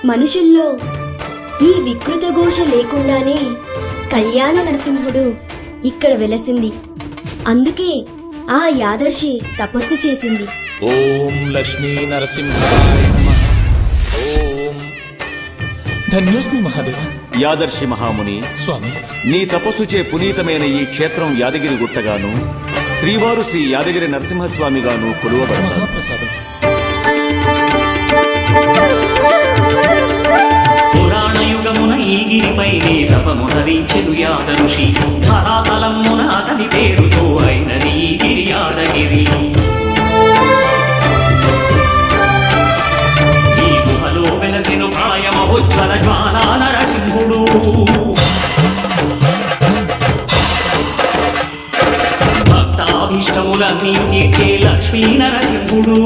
మనుషుల్లో ఈ వికృత ఘోష లేకుండానే కళ్యాణ నరసింహుడు ఇక్కడ వెలసింది. అందుకే ఆ యాదర్శి తపస్సు చేసింది. ఓం లక్ష్మీ నరసింహాయ నమః. ఓం ధన్యోస్మి మహాదేవ. యాదర్శి మహాముని, స్వామి, నీ తపస్సుచే పునీతమైన ఈ క్షేత్రం యాదగిరి గుట్టగాను, శ్రీవారు శ్రీ యాదగిరి నరసింహస్వామిగాను కొలువబడతారు. మహాప్రసాదం. పురాణయుగమున ఈ గిరిపైనే తపమునరించెను యాదఋషి. ధరాతలమున అతని పేరుతో అయినది ఈ గిరి యాదగిరి. ఈ గుహలో వెలసెను ప్రాయమహోజ్వల జ్వాలా నరసింహుడు. భక్తాభీష్టములన్నీ తీర్చే లక్ష్మీ నరసింహుడు.